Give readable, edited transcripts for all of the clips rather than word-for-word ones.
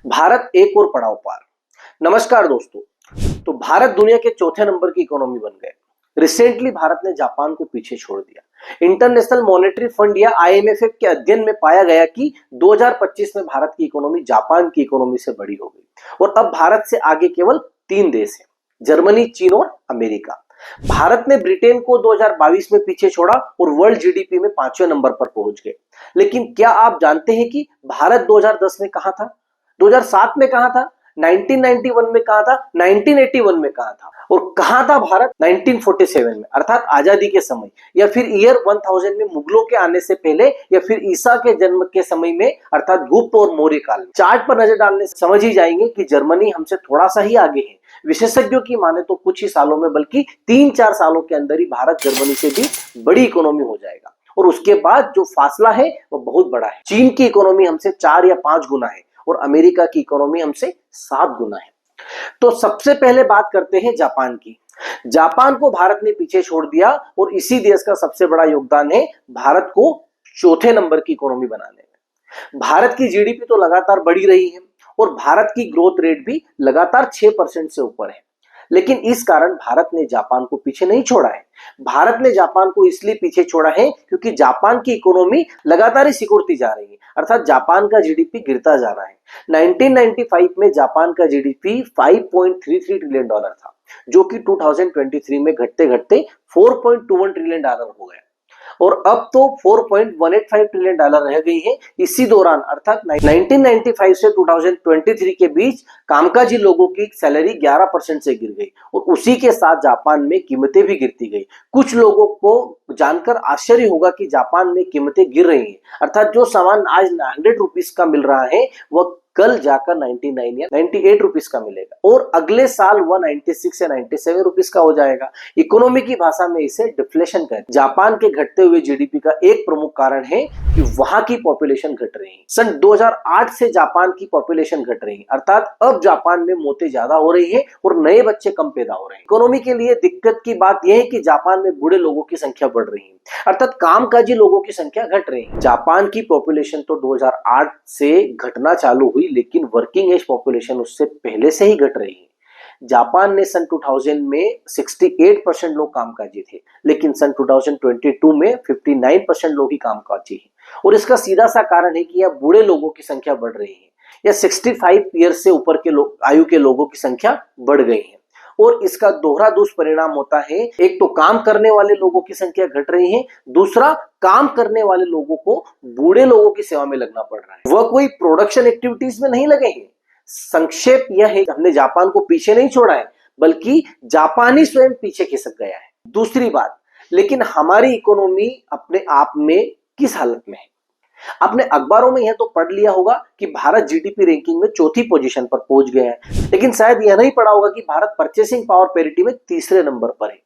भारत एक और पड़ाव पार। नमस्कार दोस्तों। तो भारत दुनिया के चौथे नंबर की इकोनॉमी बन गए। रिसेंटली भारत ने जापान को पीछे छोड़ दिया। इंटरनेशनल मॉनेटरी फंड या आईएमएफ के अध्ययन में पाया गया कि 2025 में भारत की इकोनॉमी जापान की इकोनॉमी से बड़ी हो गई और अब भारत से आगे केवल 3 देश हैं, जर्मनी, चीन और अमेरिका। भारत ने ब्रिटेन को 2022 में पीछे छोड़ा और वर्ल्ड जीडीपी में 5वें नंबर पर पहुंच गए। लेकिन क्या आप जानते हैं कि भारत 2010 में कहां था, 2007 में कहां था, 1991 में कहां था, 1981 में कहां था और कहां था भारत 1947 में अर्थात आजादी के समय, या फिर ईयर 1000 में मुगलों के आने से पहले, या फिर ईसा के जन्म के समय में अर्थात गुप्त और मौर्य काल में। चार्ट पर नजर डालने से समझ ही जाएंगे कि जर्मनी हमसे थोड़ा सा ही आगे है। विशेषज्ञों की माने तो कुछ ही सालों में, बल्कि 3-4 सालों के अंदर ही भारत जर्मनी से भी बड़ी इकोनॉमी हो जाएगा और उसके बाद जो फासला है वो बहुत बड़ा है। चीन की इकोनॉमी हमसे 4 या 5 गुना है और अमेरिका की इकोनॉमी हमसे 7 गुना है। तो सबसे पहले बात करते हैं जापान की। जापान को भारत ने पीछे छोड़ दिया और इसी देश का सबसे बड़ा योगदान है भारत को चौथे नंबर की इकोनॉमी बनाने में। भारत की जीडीपी तो लगातार बढ़ी रही है और भारत की ग्रोथ रेट भी लगातार 6% से ऊपर है। लेकिन इस कारण भारत ने जापान को पीछे नहीं छोड़ा है। भारत ने जापान को इसलिए पीछे छोड़ा है क्योंकि जापान की इकोनॉमी लगातार ही सिकुड़ती जा रही है, अर्थात जापान का जीडीपी गिरता जा रहा है। 1995 में जापान का जीडीपी $5.33 ट्रिलियन था, जो कि 2023 में घटते घटते $4.21 ट्रिलियन हो गया और अब तो $4.185 ट्रिलियन रह गई है। इसी दौरान अर्थात 1995 से 2023 के बीच कामकाजी लोगों की सैलरी 11% से गिर गई और उसी के साथ जापान में कीमतें भी गिरती गई। कुछ लोगों को जानकर आश्चर्य होगा कि जापान में कीमतें गिर रही हैं, अर्थात जो सामान आज 100 रुपीस का मिल रहा है वह कल जाकर 99 या 98 रुपीस का मिलेगा और अगले साल वह 96 या 97 रुपीस का हो जाएगा। इकोनॉमी की भाषा में इसे डिफ्लेशन कहते हैं। जापान के घटते हुए जीडीपी का एक प्रमुख कारण है कि वहां की पॉपुलेशन घट रही है। सन 2008 से जापान की पॉपुलेशन घट रही है, अर्थात अब जापान में मौतें ज्यादा हो रही है और नए बच्चे कम पैदा हो रहे हैं। इकोनॉमी के लिए दिक्कत की बात यह है कि जापान में बूढ़े लोगों की संख्या बढ़ रही है, अर्थात कामकाजी लोगों की संख्या घट रही है। जापान की पॉपुलेशन तो 2008 से घटना चालू हुई, लेकिन वर्किंग एज पॉपुलेशन उससे पहले से ही घट रही है। जापान ने सन 2000 में 68% लोग कामकाजी थे, लेकिन सन 2022 में 59% लोग ही कामकाजी हैं और इसका सीधा सा कारण है कि यह बूढ़े लोगों की संख्या बढ़ रही है या 65 ईयर्स से ऊपर के आयु के लोगों की संख्या बढ़ गई है और इसका दोहरा दुष्परिणाम होता है। एक तो काम करने वाले लोगों की संख्या घट रही है, दूसरा काम करने वाले लोगों को बूढ़े लोगों की सेवा में लगना पड़ रहा है। वह कोई प्रोडक्शन एक्टिविटीज में नहीं लगे हैं। संक्षेप यह है कि हमने जापान को पीछे नहीं छोड़ा है, बल्कि जापानी स्वयं पीछे खिसक गया है। दूसरी बात, लेकिन हमारी इकोनॉमी अपने आप में किस हालत में है? आपने अखबारों में यह तो पढ़ लिया होगा कि भारत जीडीपी रैंकिंग में चौथी पोजीशन पर पहुंच गया है, लेकिन शायद यह नहीं पढ़ा होगा कि भारत परचेसिंग पावर पैरिटी में तीसरे नंबर पर है।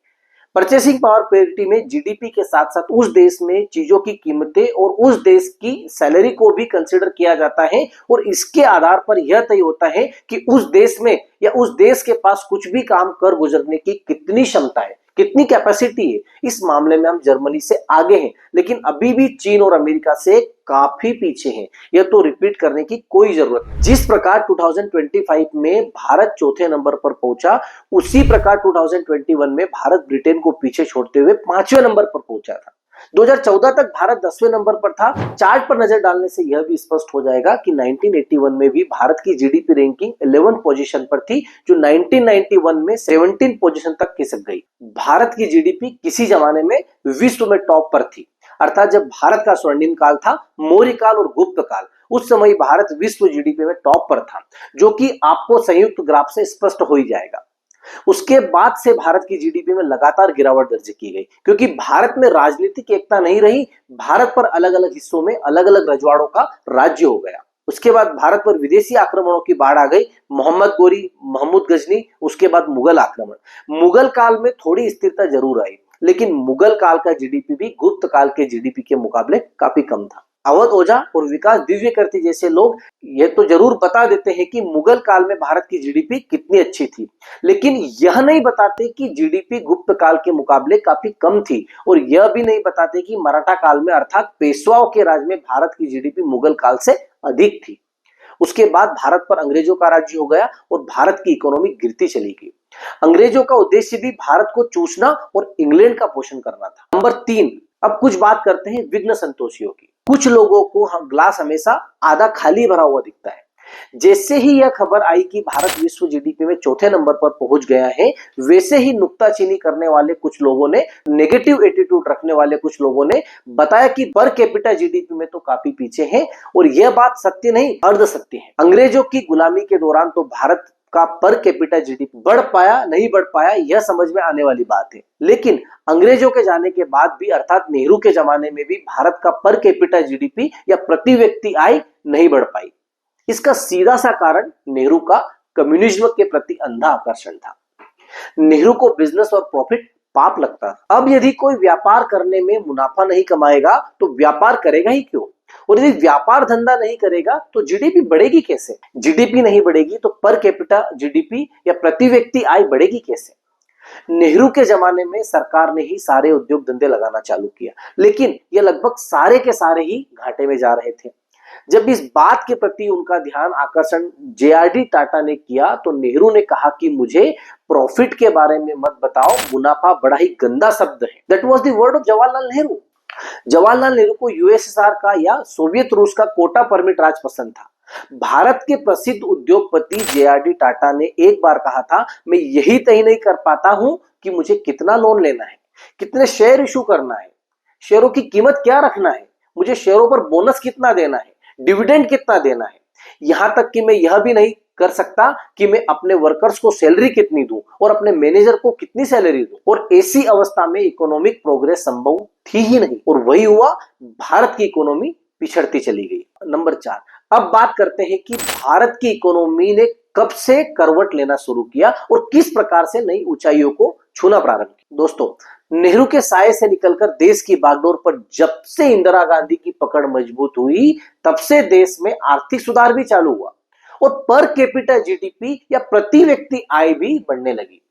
परचेसिंग पावर पैरिटी में जीडीपी के साथ साथ उस देश में चीजों की कीमतें और उस देश की सैलरी को भी कंसिडर किया जाता है और इसके आधार पर यह तय होता है कि उस देश में या उस देश के पास कुछ भी काम कर गुजरने की कितनी क्षमता है, कितनी कैपेसिटी है। इस मामले में हम जर्मनी से आगे हैं, लेकिन अभी भी चीन और अमेरिका से काफी पीछे हैं। यह तो रिपीट करने की कोई जरूरत नहीं। जिस प्रकार 2025 में भारत चौथे नंबर पर पहुंचा, उसी प्रकार 2021 में भारत ब्रिटेन को पीछे छोड़ते हुए 5वें नंबर पर पहुंचा था। 2014 तक भारत 10वें नंबर पर था। चार्ट पर नजर डालने से यह भी स्पष्ट हो जाएगा कि 1981 में भी भारत की जीडीपी रैंकिंग 11 पोजीशन पर थी, जो 1991 में 17 पोजीशन तक खिसक गई। भारत की जीडीपी किसी जमाने में विश्व में टॉप पर थी, अर्थात जब भारत का स्वर्णिम काल था, मौर्य काल और गुप्त काल, उस समय भारत विश्व जीडीपी में टॉप पर था, जो कि आपको संयुक्त ग्राफ से स्पष्ट हो ही जाएगा। उसके बाद से भारत की जीडीपी में लगातार गिरावट दर्ज की गई, क्योंकि भारत में राजनीतिक एकता नहीं रही। भारत पर अलग अलग हिस्सों में अलग अलग रजवाड़ों का राज्य हो गया। उसके बाद भारत पर विदेशी आक्रमणों की बाढ़ आ गई। मोहम्मद गोरी, महमूद गजनी, उसके बाद मुगल आक्रमण। मुगल काल में थोड़ी स्थिरता जरूर आई, लेकिन मुगल काल का जीडीपी भी गुप्त काल के जीडीपी के मुकाबले काफी कम था। अवध ओझा और विकास दिव्यकीर्ति जैसे लोग यह तो जरूर बता देते हैं कि मुगल काल में भारत की जीडीपी कितनी अच्छी थी, लेकिन यह नहीं बताते कि जीडीपी गुप्त काल के मुकाबले काफी कम थी और यह भी नहीं बताते कि मराठा काल में अर्थात पेशवाओं के राज में भारत की जीडीपी मुगल काल से अधिक थी। उसके बाद भारत पर अंग्रेजों का राज्य हो गया और भारत की इकोनॉमी गिरती चली गई। अंग्रेजों का उद्देश्य भी भारत को चूसना और इंग्लैंड का पोषण करना था। नंबर 3, अब कुछ बात करते हैं विघ्न संतोषियों की। कुछ लोगों को ग्लास हमेशा आधा खाली भरा हुआ दिखता है। जैसे ही यह खबर आई कि भारत विश्व जीडीपी में चौथे नंबर पर पहुंच गया है, वैसे ही नुक्ताचीनी करने वाले कुछ लोगों ने, नेगेटिव एटीट्यूड रखने वाले कुछ लोगों ने बताया कि पर कैपिटा जीडीपी में तो काफी पीछे हैं, और यह बात सत्य नहीं, अर्ध सत्य है। अंग्रेजों की गुलामी के दौरान तो भारत का पर कैपिटा जीडीपी बढ़ पाया नहीं बढ़ पाया यह समझ में आने वाली बात है, लेकिन अंग्रेजों के जाने के बाद भी, अर्थात नेहरू के जमाने में भी भारत का पर कैपिटा जीडीपी या प्रति व्यक्ति आय नहीं बढ़ पाई। इसका सीधा सा कारण नेहरू का कम्युनिज्म के प्रति अंधा आकर्षण था। नेहरू को बिजनेस और प्रॉफिट पाप लगता था। अब यदि कोई व्यापार करने में मुनाफा नहीं कमाएगा तो व्यापार करेगा ही क्यों, और यदि व्यापार धंधा नहीं करेगा तो जीडीपी बढ़ेगी कैसे? जीडीपी नहीं बढ़ेगी तो पर कैपिटा जीडीपी या प्रति व्यक्ति आय बढ़ेगी कैसे? नेहरू के जमाने में सरकार ने ही सारे उद्योग धंधे लगाना चालू किया, लेकिन ये लगभग सारे के सारे ही घाटे में जा रहे थे। जब इस बात के प्रति उनका ध्यान आकर्षण जेआरडी टाटा ने किया तो नेहरू ने कहा कि मुझे प्रॉफिट के बारे में मत बताओ, मुनाफा बड़ा ही गंदा शब्द है। That was the word of Jawaharlal Nehru. Jawaharlal Nehru को यूएसएसआर का या सोवियत रूस का कोटा परमिट राज पसंद था। भारत के प्रसिद्ध उद्योगपति जेआरडी टाटा ने एक बार कहा था, मैं यही तय नहीं कर पाता हूं कि मुझे कितना लोन लेना है, कितने शेयर इशू करना है, शेयरों की कीमत क्या रखना है, मुझे शेयरों पर बोनस कितना देना है, डिविडेंड कितना देना है, यहां तक कि मैं यह भी नहीं कर सकता कि मैं अपने वर्कर्स को सैलरी कितनी दूं और अपने मैनेजर को कितनी सैलरी दूं। और ऐसी अवस्था में इकोनॉमिक प्रोग्रेस संभव थी ही नहीं, और वही हुआ, भारत की इकोनॉमी पिछड़ती चली गई। नंबर 4, अब बात करते हैं कि भारत की इकोनॉमी ने कब से करवट लेना शुरू किया और किस प्रकार से नई ऊंचाइयों को छूना प्रारंभ किया। दोस्तों, नेहरू के साये से निकलकर देश की बागडोर पर जब से इंदिरा गांधी की पकड़ मजबूत हुई, तब से देश में आर्थिक सुधार भी चालू हुआ और पर कैपिटा जीडीपी या प्रति व्यक्ति आय भी बढ़ने लगी।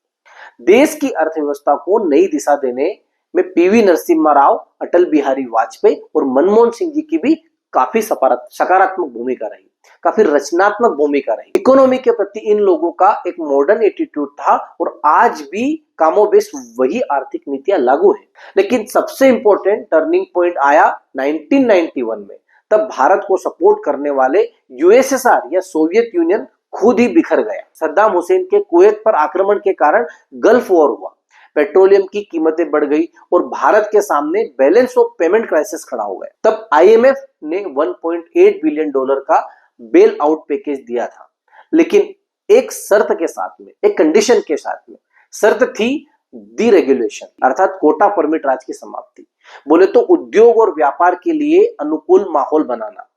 देश की अर्थव्यवस्था को नई दिशा देने में पीवी नरसिम्हा राव, अटल बिहारी वाजपेयी और मनमोहन सिंह जी की भी काफी सकारात्मक भूमिका रही, काफी रचनात्मक भूमिका रही। इकोनॉमी के प्रति इन लोगों का एक मॉडर्न एटीट्यूड था और आज भी कामोबेश वही आर्थिक नीतियां लागू है। लेकिन सबसे इंपॉर्टेंट टर्निंग पॉइंट आया 1991 में। तब भारत को सपोर्ट करने वाले यूएसएसआर या सोवियत यूनियन खुद ही बिखर गया। सद्दाम हुसैन के कुवैत पर आक्रमण के कारण गल्फ वॉर हुआ, पेट्रोलियम की कीमतें बढ़ गई और भारत के सामने बैलेंस ऑफ पेमेंट क्राइसिस खड़ा हो गया। तब आईएमएफ ने $1.8 बिलियन का बेल आउट पैकेज दिया था, लेकिन एक शर्त के साथ में, एक कंडीशन के साथ में। शर्त थी डीरेगुलेशन, अर्थात कोटा परमिट राज की समाप्ति। बोले तो उद्योग और व्यापार के लिए अनुकूल माहौल बनाना।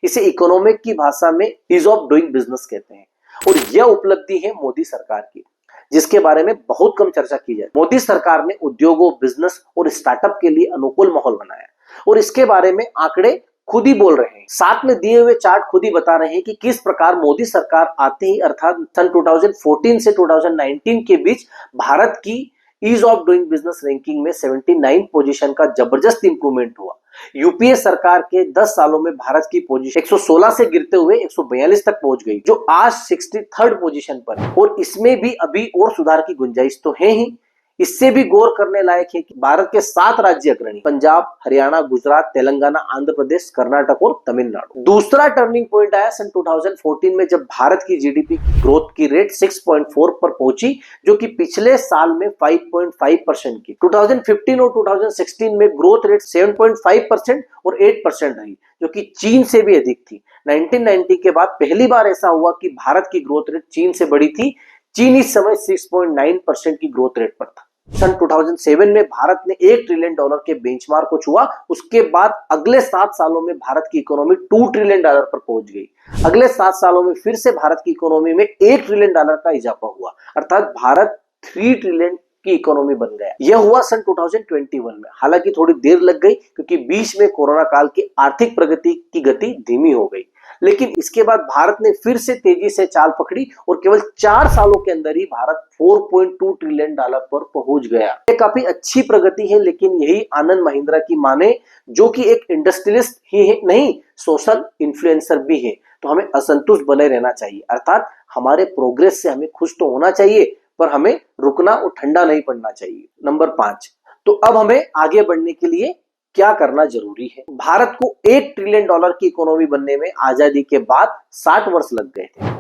इसे इकोनॉमिक की भाषा में ईज ऑफ डूइंग बिजनेस कहते हैं, और यह उपलब्धि है मोदी सरकार की, जिसके बारे में बहुत कम चर्चा की जाए। मोदी सरकार ने उद्योगों, बिजनेस और स्टार्टअप के लिए अनुकूल माहौल बनाया, और इसके बारे में आंकड़े खुद ही बोल रहे हैं। साथ में दिए हुए चार्ट खुद ही बता रहे हैं कि किस प्रकार मोदी सरकार आते ही, अर्थात सन 2014 से 2019 के बीच भारत की ease of doing business ranking में 79 पोजीशन का जबरदस्त इंप्रूवमेंट हुआ। यूपीए सरकार के 10 सालों में भारत की पोजीशन 116 से गिरते हुए 142 तक पहुंच गई, जो आज 63rd पोजीशन पर है। और इसमें भी अभी और सुधार की गुंजाइश तो है ही। इससे भी गौर करने लायक है कि भारत के 7 राज्य अग्रणी, पंजाब, हरियाणा, गुजरात, तेलंगाना, आंध्र प्रदेश, कर्नाटक और तमिलनाडु। दूसरा टर्निंग पॉइंट आया सन 2014 में, जब भारत की जीडीपी ग्रोथ की रेट 6.4 पर पहुंची, जो कि पिछले साल में 5.5% की। 2015 और 2016 में ग्रोथ रेट 7.5% और 8% रही, जो कि चीन से भी अधिक थी। 1990 के बाद पहली बार ऐसा हुआ कि भारत की ग्रोथ रेट चीन से बड़ी थी। चीन इस समय 6.9% की ग्रोथ रेट पर था। सन 2007 में भारत ने $1 ट्रिलियन के बेंचमार्क को छुआ। उसके बाद अगले 7 सालों में भारत की इकोनॉमी $2 ट्रिलियन पर पहुंच गई। अगले 7 सालों में फिर से भारत की इकोनॉमी में $1 ट्रिलियन का इजाफा हुआ, अर्थात भारत 3 ट्रिलियन की इकोनॉमी बन गया। यह हुआ सन 2021 में। हालांकि थोड़ी देर लग गई, क्योंकि बीच में कोरोना काल की आर्थिक प्रगति की गति धीमी हो गई। लेकिन इसके बाद भारत ने फिर से तेजी से चाल पकड़ी और केवल 4 सालों के अंदर ही भारत $4.2 ट्रिलियन पर पहुंच गया। ये काफी अच्छी प्रगति है, लेकिन यही आनंद महिंद्रा की माने, जो कि एक इंडस्ट्रियलिस्ट ही है नहीं, सोशल इन्फ्लुएंसर भी है, तो हमें असंतुष्ट बने रहना चाहिए। अर्थात हमारे प्रोग्रेस से हमें खुश तो होना चाहिए, पर हमें रुकना और ठंडा नहीं पड़ना चाहिए। नंबर 5, तो अब हमें आगे बढ़ने के लिए क्या करना जरूरी है। भारत को $1 ट्रिलियन की इकोनॉमी बनने में आजादी के बाद 60 वर्ष लग गए थे।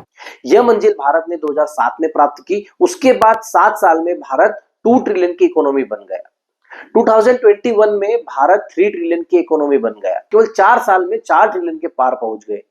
यह मंजिल भारत ने 2007 में प्राप्त की। उसके बाद 7 साल में भारत 2 ट्रिलियन की इकोनॉमी बन गया। 2021 में भारत 3 ट्रिलियन की इकोनॉमी बन गया। केवल 4 साल में 4 ट्रिलियन के पार पहुंच गए।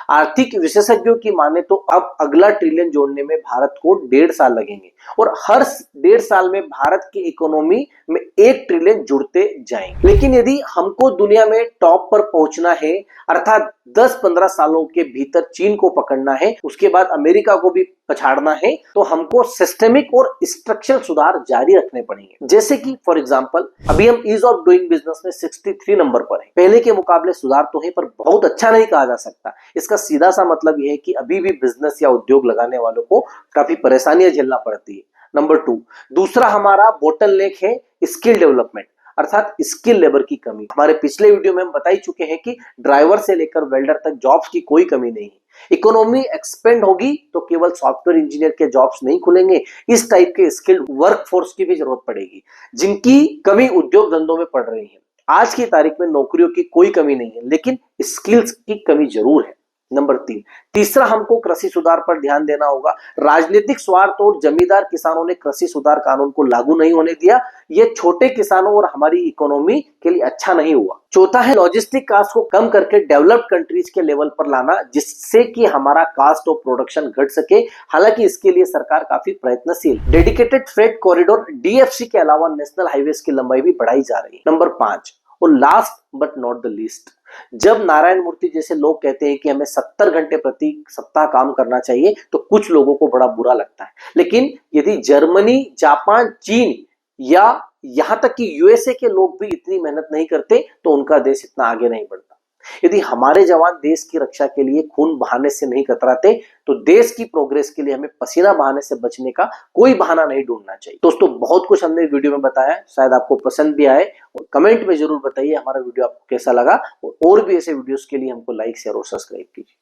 आर्थिक विशेषज्ञों की माने तो अब अगला ट्रिलियन जोड़ने में भारत को 1.5 साल लगेंगे और हर 1.5 साल में भारत की इकोनॉमी में 1 ट्रिलियन जुड़ते जाएंगे। लेकिन यदि हमको दुनिया में टॉप पर पहुंचना है, अर्थात 10-15 सालों के भीतर चीन को पकड़ना है, उसके बाद अमेरिका को भी पछाड़ना है, तो हमको सिस्टेमिक और स्ट्रक्चरल सुधार जारी रखने पड़ेंगे। जैसे कि फॉर एग्जांपल अभी हम ईज ऑफ डूइंग बिजनेस में 63 नंबर पर है। पहले के मुकाबले सुधार तो है, पर बहुत अच्छा नहीं कहा जा सकता। इसका सीधा सा मतलब यह है कि अभी भी बिजनेस या उद्योग लगाने वालों को काफी परेशानियां झेलना पड़ती है। नंबर 2, दूसरा हमारा बोटलनेक है स्किल डेवलपमेंट, अर्थात स्किल लेबर की कमी। हमारे पिछले वीडियो में हम बता ही चुके हैं कि ड्राइवर से लेकर वेल्डर तक जॉब्स की कोई कमी नहीं है। इकोनॉमी एक्सपेंड होगी तो केवल सॉफ्टवेयर इंजीनियर के जॉब्स नहीं खुलेंगे, इस टाइप के स्किल्ड वर्कफोर्स की भी जरूरत पड़ेगी, जिनकी कमी उद्योग धंधों में पड़ रही है। आज की तारीख में नौकरियों की कोई कमी नहीं है, लेकिन स्किल्स की कमी जरूर है। नंबर 3, तीसरा हमको कृषि सुधार पर ध्यान देना होगा। राजनीतिक स्वार्थ और जमींदार किसानों ने कृषि सुधार कानून को लागू नहीं होने दिया। यह छोटे किसानों और हमारी इकोनॉमी के लिए अच्छा नहीं हुआ। चौथा है लॉजिस्टिक कास्ट को कम करके डेवलप्ड कंट्रीज के लेवल पर लाना, जिससे कि हमारा कास्ट ऑफ प्रोडक्शन घट सके। हालांकि इसके लिए सरकार काफी प्रयत्नशील। डेडिकेटेड फ्रेट कॉरिडोर DFC के अलावा नेशनल हाईवेज की लंबाई भी बढ़ाई जा रही है। नंबर 5 और last but not the least, जब नारायण मूर्ति जैसे लोग कहते हैं कि हमें 70 घंटे प्रति सप्ताह काम करना चाहिए, तो कुछ लोगों को बड़ा बुरा लगता है। लेकिन यदि जर्मनी, जापान, चीन या यहां तक कि USA के लोग भी इतनी मेहनत नहीं करते, तो उनका देश इतना आगे नहीं बढ़ता। यदि हमारे जवान देश की रक्षा के लिए खून बहाने से नहीं कतराते, तो देश की प्रोग्रेस के लिए हमें पसीना बहाने से बचने का कोई बहाना नहीं ढूंढना चाहिए। दोस्तों, बहुत कुछ हमने वीडियो में बताया, शायद आपको पसंद भी आए, और कमेंट में जरूर बताइए हमारा वीडियो आपको कैसा लगा। और भी ऐसे वीडियोस के लिए हमको लाइक, शेयर और सब्सक्राइब कीजिए।